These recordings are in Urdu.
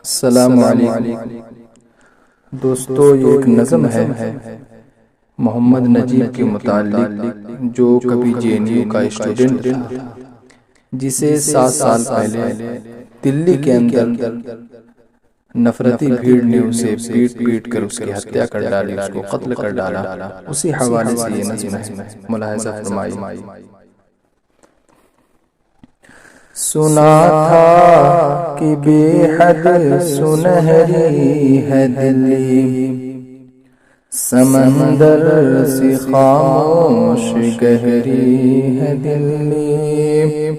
السلام علیکم دوستو، یہ ایک نظم ہے محمد نجیب کے متعلق، جو کبھی جے این یو کا اسٹوڈنٹ تھا، جسے 7 سال پہلے دلی کے اندر نفرتی بھیڑ نے اسے پیٹ کر اس کی ہتیا کر ڈالی، اس کو قتل کر ڈالا۔ اسی حوالے سے یہ نظم ہے، ملاحظہ فرمائی۔ سنا تھا کہ بے حد سنہری ہے دلی، سمندر سے خاموش گہری ہے دلی۔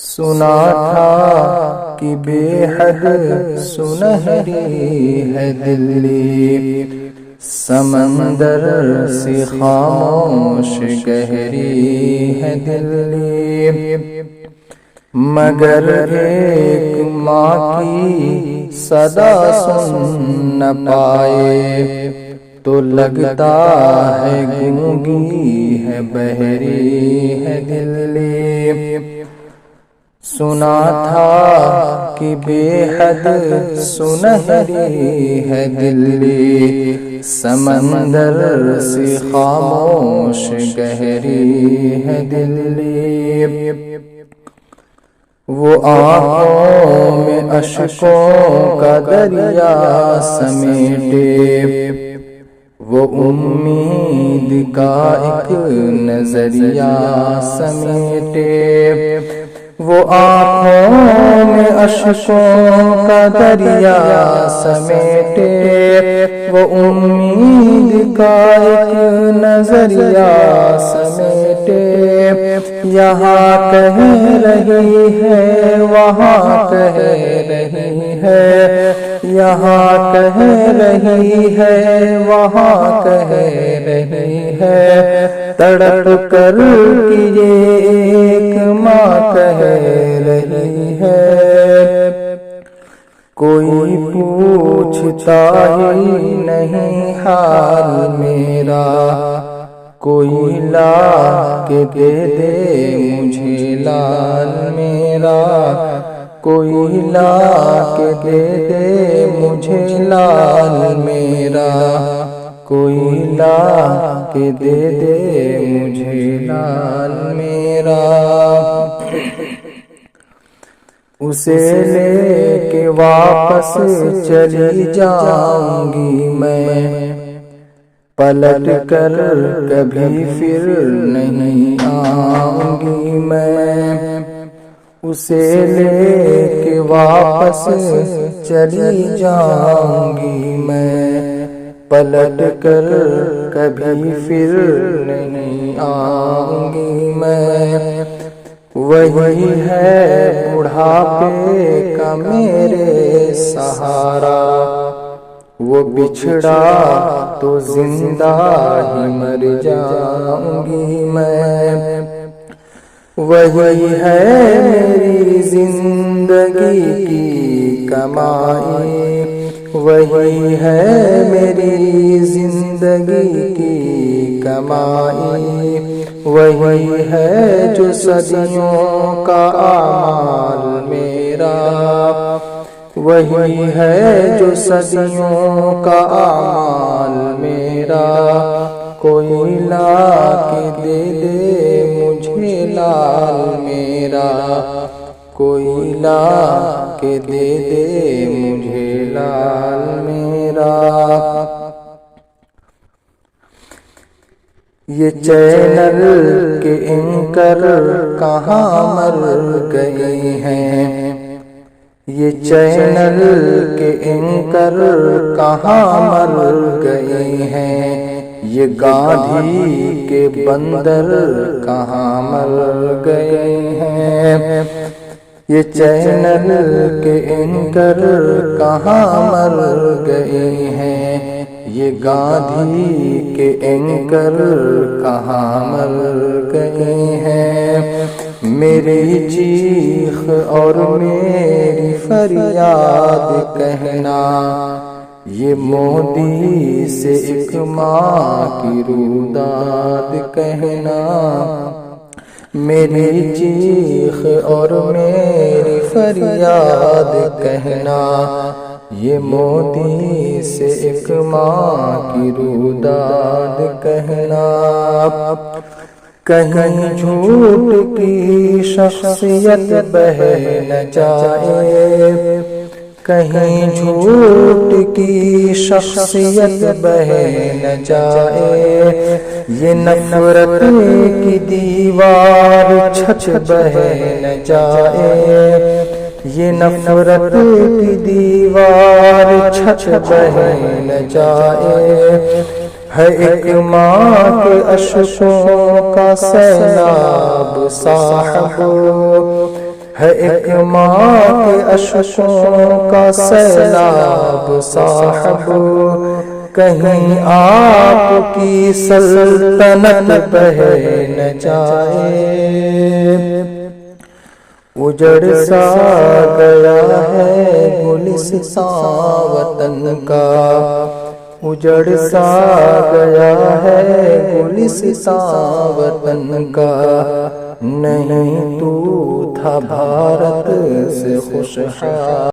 سنا تھا کہ بے حد سنہری ہے دلی، سمندر سے خاموش گہری ہے دلی۔ مگر ایک ماں کی صدا سن نہ پائے، تو لگتا ہے گونگی ہے بہری ہے دلی۔ سنا تھا کہ بے حد سنہری ہے دلی، سمندر سے خاموش گہری ہے دلی۔ وہ آنکھوں میں اشکوں کا دریا سمیٹے، وہ امید کا ایک نظریہ سمیٹے۔ وہ آنکھوں میں اشکوں کا دریا سمیٹے، وہ امید کا ایک نظریہ سمیٹے۔ یہاں کہہ رہی ہے وہاں کہہ رہی ہے، یہاں کہہ رہی ہے وہاں کہہ رہی ہے، تڑپ کر یہ ایک ماں کہہ رہی ہے۔ کوئی پوچھتا ہی نہیں حال میرا، کوئی لا کے دے دے مجھے لال میرا، کوئی لا کے دے دے مجھے لال میرا، کوئی لا کے دے دے مجھے لال میرا۔ اسے لے کے واپس چلی جاؤں گی میں، پلٹ کر کبھی پھر نہیں آؤں گی میں۔ اسے لے کے واپس چلی جاؤں گی میں، پلٹ کر کبھی پھر نہیں آؤں گی میں۔ وہی ہے بڑھاپے کا میرے سہارا، وہ بچھڑا تو زندہ ہی مر جاؤں گی میں۔ وہی ہے میری زندگی کی کمائی، وہی ہے میری زندگی کی کمائی، وہی ہے جو صدیوں کا اعمال میرا، وہی ہے جو صدیوں کا اعمال میرا۔ کوئی لا کے دے دے مجھے لال میرا، کوئی لا کے دے دے مجھے لال میرا۔ یہ چینل کے اینکر کہاں مر گئے ہیں، یہ چینل کے اینکر کہاں مر گئے ہیں، یہ گاندھی کے بندر کہاں مر گئے ہیں۔ یہ چینل کے اینکر کہاں مر گئے ہیں، یہ گاندھی کے اینکر کہاں مر گئے ہیں۔ میری چیخ اور میری فریاد کہنا، یہ مودی سے ایک ماں کی روداد کہنا۔ میری چیخ اور میری فریاد کہنا، یہ مودی سے ایک ماں کی روداد کہنا، کہیں جھوٹ کی شخصیت بہہ نہ جائے، کہیں جھوٹ کی شخصیت بہہ نہ جائے، یہ نفرت کی دیوار چھت بہہ نہ جائے، یہ نفرت کی دیوار چھت بہہ نہ جائے، ہے ایک ماں کے اشکوں کا سیلاب صاحب، ہے ایک ماں کے اشکوں کا سیلاب صاحب، کہیں آپ کی سلطنت بہہ نہ جائے، اجڑ سا گیا ہے گلستان وطن کا، اجڑ سا گیا ہے گلستان وطن کا، نہیں تو تھا بھارت سے خوشحال۔